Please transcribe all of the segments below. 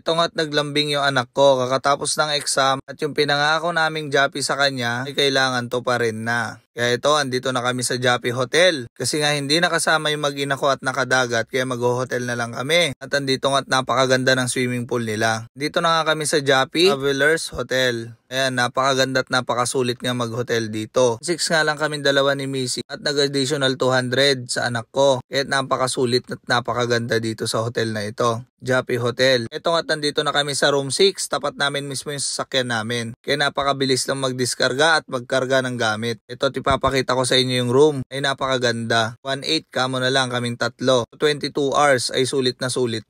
Ito nga't naglambing yung anak ko kakatapos ng exam at yung pinangako naming Jollibee sa kanya ay kailangan to pa rin na. Kaya ito, andito na kami sa Jollibee Hotel. Kasi nga hindi nakasama yung mag-ina ko at nakadagat kaya mag-hotel na lang kami. At andito nga't napakaganda ng swimming pool nila. Dito na nga kami sa Jollibee Travelers Hotel. Ayan, napakaganda at napakasulit nga mag-hotel dito. 6 nga lang kami dalawa ni Missy at nag-additional 200 sa anak ko. Kaya napakasulit at napakaganda dito sa hotel na ito. Jollibee Hotel. Ito nga nandito na kami sa room 6. Tapat namin mismo yung sasakyan namin. Kaya napakabilis lang magdiskarga at magkarga ng gamit. Ito ipapakita ko sa inyo yung room. Ay napakaganda. 1.8 kamo na lang kaming tatlo. 22 hours ay sulit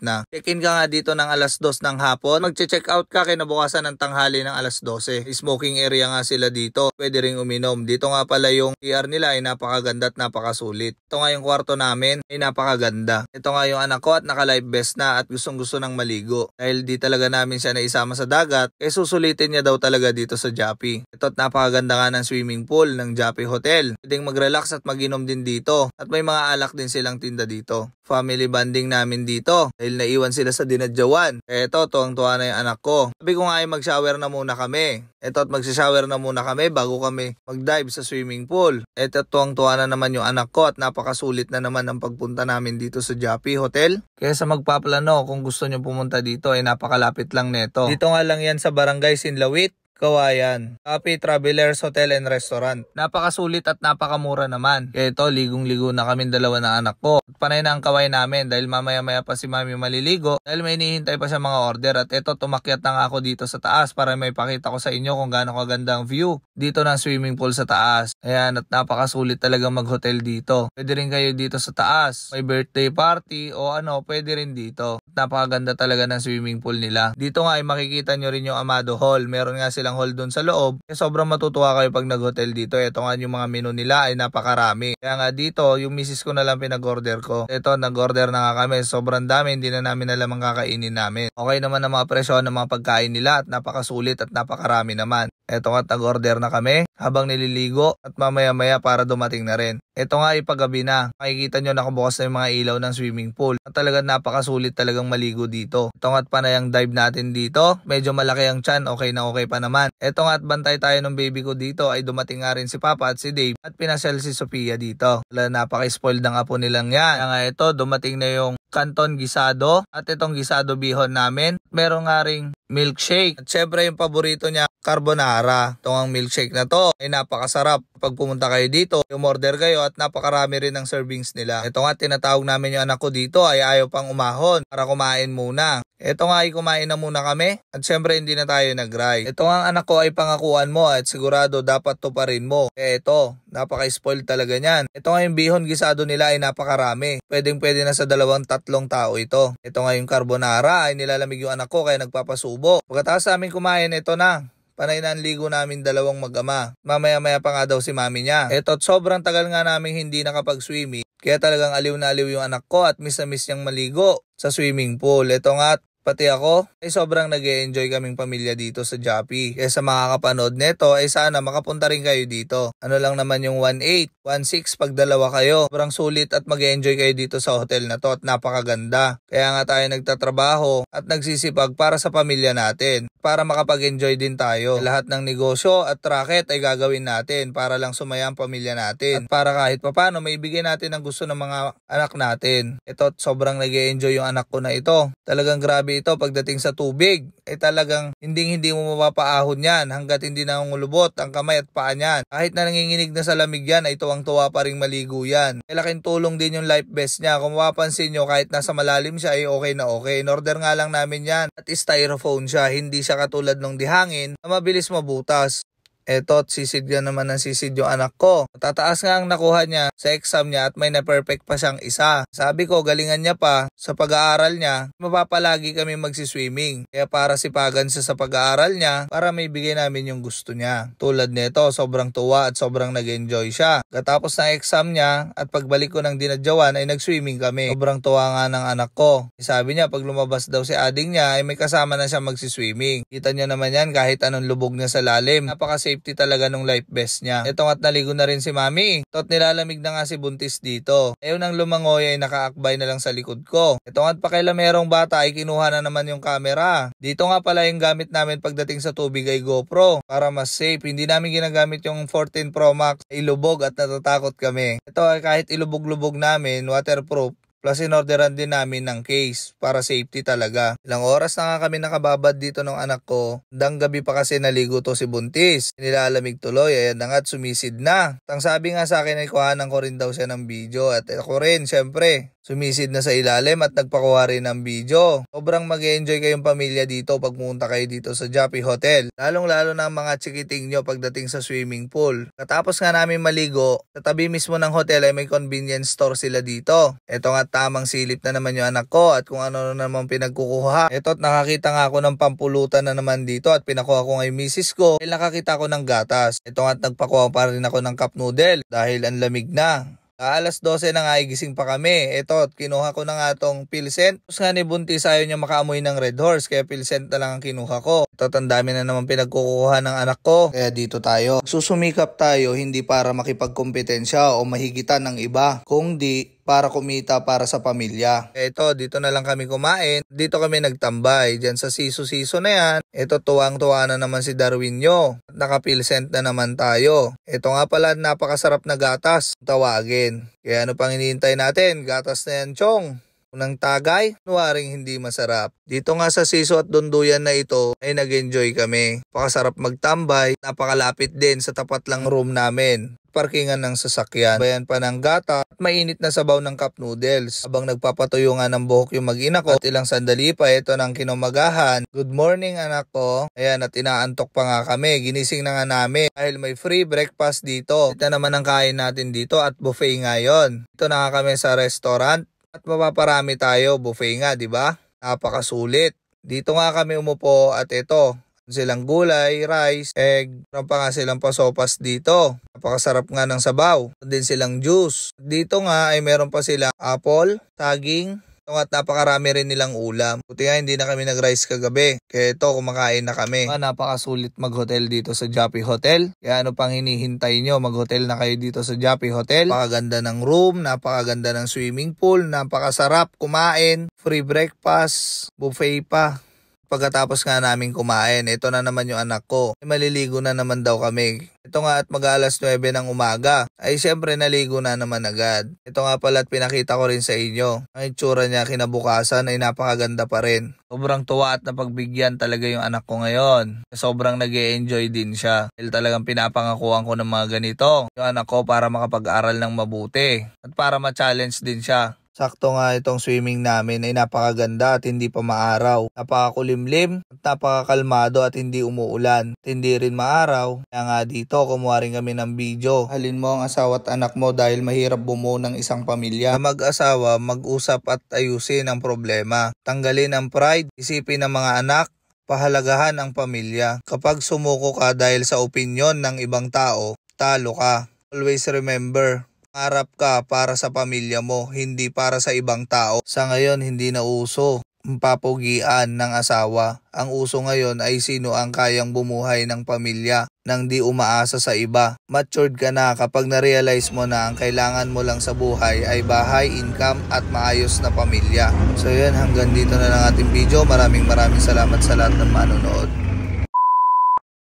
na. Check-in ka nga dito ng alas 2 ng hapon. Mag-check out ka kinabukasan ng tanghali ng alas 12. Smoking area nga sila dito. Pwede ring uminom. Dito nga pala yung CR nila ay napakaganda at napakasulit. Ito nga yung kwarto namin ay napakaganda. Ito nga yung anak ko at naka-life vest na at gustong-gusto ng maligo. Dahil di talaga namin siya naisama sa dagat, kaya susulitin niya daw talaga dito sa Jollibee. Ito at napakaganda nga ng swimming pool ng Jollibee Hotel. Pwedeng mag-relax at mag-inom din dito. At may mga alak din silang tinda dito. Family bonding namin dito dahil naiwan sila sa dinadyawan. Kaya ito, tuwang-tuwa na yung anak ko. Sabi ko nga ay mag-shower na muna kami. Ito at mag-shower na muna kami bago kami mag-dive sa swimming pool. Ito tuwang-tuwa na naman yung anak ko at napakasulit na naman ang pagpunta namin dito sa Jollibee Hotel. Kaya sa magpaplano kung gusto nyo pumunta dito ay napakalapit lang neto. Dito nga lang yan sa Barangay Sinlawit, Kawayan. Jollibee Travelers Hotel and Restaurant. Napakasulit at napakamura naman. Kaya ito, ligong-ligo na kami dalawa ng anak ko. At panay na ang kaway namin dahil mamaya-maya pa si mami maliligo dahil may hinihintay pa siya mga order. At ito, tumakyat na nga ako dito sa taas para may pakita ko sa inyo kung gaano kaganda ang view dito ng swimming pool sa taas. Ayan, at napakasulit talaga mag-hotel dito. Pwede rin kayo dito sa taas. May birthday party o ano, pwede rin dito. Napakaganda talaga ng swimming pool nila. Dito nga ay makikita nyo rin yung Amado Hall. Meron nga silang hall doon sa loob. Kaya sobrang matutuwa kayo pag nag-hotel dito. Ito nga yung mga menu nila ay napakarami. Kaya nga dito, yung misis ko na lang pinag-order ko. Ito, nag-order na nga kami. Sobrang dami, hindi na namin alam ang kakainin namin. Okay naman ang mga presyo ng mga pagkain nila at napakasulit at napakarami naman. Ito nga, nag-order na kami habang nililigo at mamaya-maya para dumating na rin. Ito nga ay paggabi na. Makikita nyo nakabukas na yung mga ilaw ng swimming pool. At talagang napakasulit talagang maligo dito. Ito nga at panayang dive natin dito. Medyo malaki ang tiyan. Okay na okay pa naman. Ito nga at bantay tayo ng baby ko dito ay dumating nga rin si Papa at si Dave. At pinasyal si Sophia dito. Napaka-spoiled ng apo nilang yan. Kaya nga ito, dumating na yung Canton Gisado. At itong gisado bihon namin. Meron nga ring milkshake. At syempre yung paborito niya, carbonara. Itong ang milkshake na to ay napakasarap. Pag pumunta kayo dito, umorder kayo at napakarami rin ng servings nila. Ito nga, tinatawag namin yung anak ko dito ay ayaw pang umahon para kumain muna. Ito nga ay kumain na muna kami at syempre hindi na tayo nag-ride. Ito nga ang anak ko ay pangakuan mo at sigurado dapat to pa rin mo. Kaya ito, napaka-spoiled talaga niyan. Ito nga yung bihon gisado nila ay napakarami. Pwedeng-pwede na sa 2-3 tao ito. Ito nga yung carbonara ay nilalamig yung anak ko kaya nagpapasubo. Pagkatapos amin kumain, ito na. Panay na ang ligo namin dalawang mag-ama. Mamaya-maya pa nga daw si mami niya. Eto, sobrang tagal nga namin hindi nakapag-swimming. Kaya talagang aliw na aliw yung anak ko at miss na miss niyang maligo sa swimming pool. Ito nga, pati ako ay sobrang nag-e-enjoy kaming pamilya dito sa Jollibee. Kaya sa mga kapanood neto ay sana makapunta rin kayo dito. Ano lang naman yung 1.8, 1.6 pag dalawa kayo. Sobrang sulit at mag-e-enjoy kayo dito sa hotel na to at napakaganda. Kaya nga tayo nagtatrabaho at nagsisipag para sa pamilya natin. Para makapag-enjoy din tayo. Lahat ng negosyo at racket ay gagawin natin para lang sumaya ang pamilya natin. At para kahit papano may bigay natin ang gusto ng mga anak natin. Ito sobrang nag-e-enjoy yung anak ko na ito. Talagang grabe ito pagdating sa tubig. Talagang hindi mo mapapaahon yan hanggat hindi nangungulubot ang kamay at paa niyan. Kahit na nanginginig na sa lamig yan ay tuwang-tuwa pa rin maligo yan. Laking tulong din yung life vest niya. Kung mapapansin nyo kahit nasa malalim siya ay okay na okay. In order nga lang namin yan at styrofoam siya. Hindi siya katulad ng dihangin na mabilis mabutas. Eto, sisid yan naman ng sisid yung anak ko. Tataas nga ang nakuha niya sa exam niya at may na-perfect pa siyang isa. Sabi ko, galingan niya pa sa pag-aaral niya, mapapalagi kami magsiswimming. Kaya para sipagan siya sa pag-aaral niya para may bigay namin yung gusto niya. Tulad nito, sobrang tuwa at sobrang nag-enjoy siya. Katapos ng exam niya at pagbalik ko ng dinadyawan ay nag-swimming kami. Sobrang tuwa nga ng anak ko. Sabi niya, pag lumabas daw si ading niya ay may kasama na siya magsiswimming. Kita niyo naman yan kahit anong lubog niya sa lalim. Napaka-safe safety talaga nung life vest niya. Ito nga't naligo na rin si mami. Tot nilalamig na nga si buntis dito. Ayun ang lumangoy ay nakaakbay na lang sa likod ko. Ito nga't pakailamerong bata ay kinuha na naman yung camera. Dito nga pala yung gamit namin pagdating sa tubig ay GoPro para mas safe. Hindi namin ginagamit yung 14 Pro Max. Ilubog at natatakot kami. Ito ay kahit ilubog-lubog namin, waterproof. Plus inorderan din namin ng case para safety talaga. Ilang oras na nga kami nakababad dito ng anak ko. Hanggang gabi pa kasi naligo to si buntis. Nilalamig tuloy, ayan na nga't sumisid na. Ang sabi nga sa akin ay kuhanan ko rin daw siya ng video. At ako rin, syempre, sumisid na sa ilalim at nagpakuha rin ng video. Sobrang mag-enjoy kayong pamilya dito pag pumunta kayo dito sa Joppy Hotel. Lalong-lalo na ang mga chikiting nyo pagdating sa swimming pool. Katapos nga namin maligo, sa tabi mismo ng hotel ay may convenience store sila dito. Ito nga tamang silip na naman yung anak ko at kung ano na naman pinagkukuha. Ito at nakakita nga ako ng pampulutan na naman dito at pinakuha ko nga yung misis ko dahil nakakita ko ng gatas. Ito nga at nagpakuha pa rin ako ng cup noodle dahil ang lamig na. Alas 12 na nga ay gising pa kami. Ito, kinuha ko na nga tong Pilsen. Tapos nga ni buntis ayaw niya makaamoy ng Red Horse kaya Pilsen na lang ang kinuha ko. Ito, ang dami na naman pinagkukuha ng anak ko. Kaya dito tayo. Susumikap tayo hindi para makipagkompetensya o mahigitan ng iba. Kung di, para kumita para sa pamilya. Ito, dito na lang kami kumain. Dito kami nagtambay. Diyan sa siso-siso na yan. Ito, tuwang-tuwa na naman si Darwin nyo. Nakapilsent na naman tayo. Ito nga pala, napakasarap na gatas. Tawagin. Kaya ano pang hinihintay natin? Gatas na yan, Chong. Unang tagay, nuwaring hindi masarap. Dito nga sa siso at dunduyan na ito ay nag-enjoy kami. Napakasarap magtambay, napakalapit din sa tapat lang room namin. Parkingan ng sasakyan, bayan pa ng gata at mainit na sabaw ng cup noodles. Habang nagpapatuyo nga ng buhok yung mag-ina ko at ilang sandali pa ito ng kinumagahan. Good morning anak ko. Ayan at inaantok pa nga kami. Ginising na nga namin dahil may free breakfast dito. Ito naman ang kain natin dito at buffet ngayon. Ito na nga kami sa restaurant. At mapaparami tayo, buffet nga, di ba? Napakasulit. Dito nga kami umupo at ito, silang gulay, rice, egg, meron pa nga silang pasopas dito. Napakasarap nga ng sabaw. Din silang juice. Dito nga ay meron pa silang apple, saging, at napakarami rin nilang ulam. Buti nga hindi na kami nag-rice kagabi. Kaya ito, kumakain na kami. Napakasulit mag-hotel dito sa Joppy Hotel. Kaya ano pang hinihintay nyo? Mag-hotel na kayo dito sa Joppy Hotel. Napakaganda ng room, napakaganda ng swimming pool, napakasarap kumain, free breakfast, buffet pa. Pagkatapos nga namin kumain, ito na naman yung anak ko. Maliligo na naman daw kami. Ito nga at mag-alas 9 ng umaga. Ay syempre naligo na naman agad. Ito nga pala at pinakita ko rin sa inyo. Ang itsura niya kinabukasan ay napakaganda pa rin. Sobrang tuwa at napagbigyan talaga yung anak ko ngayon. Sobrang nag-e-enjoy din siya. Dahil talagang pinapangakuan ko ng mga ganito. Yung anak ko para makapag-aral ng mabuti. At para ma-challenge din siya. Sakto nga itong swimming namin ay napakaganda at hindi pa maaraw. Napakakulimlim at napakakalmado at hindi umuulan. At hindi rin maaraw. Kaya nga dito kumuha rin kami ng video. Halin mo ang asawa at anak mo dahil mahirap bumuo ng isang pamilya. Mag-asawa, mag-usap at ayusin ang problema. Tanggalin ang pride, isipin ng mga anak, pahalagahan ang pamilya. Kapag sumuko ka dahil sa opinyon ng ibang tao, talo ka. Always remember, harap ka para sa pamilya mo, hindi para sa ibang tao. Sa ngayon, hindi na uso ang papugian ng asawa. Ang uso ngayon ay sino ang kayang bumuhay ng pamilya nang di umaasa sa iba. Matured ka na kapag na-realize mo na ang kailangan mo lang sa buhay ay bahay, income at maayos na pamilya. So yan, hanggang dito na lang ating video. Maraming salamat sa lahat ng manonood.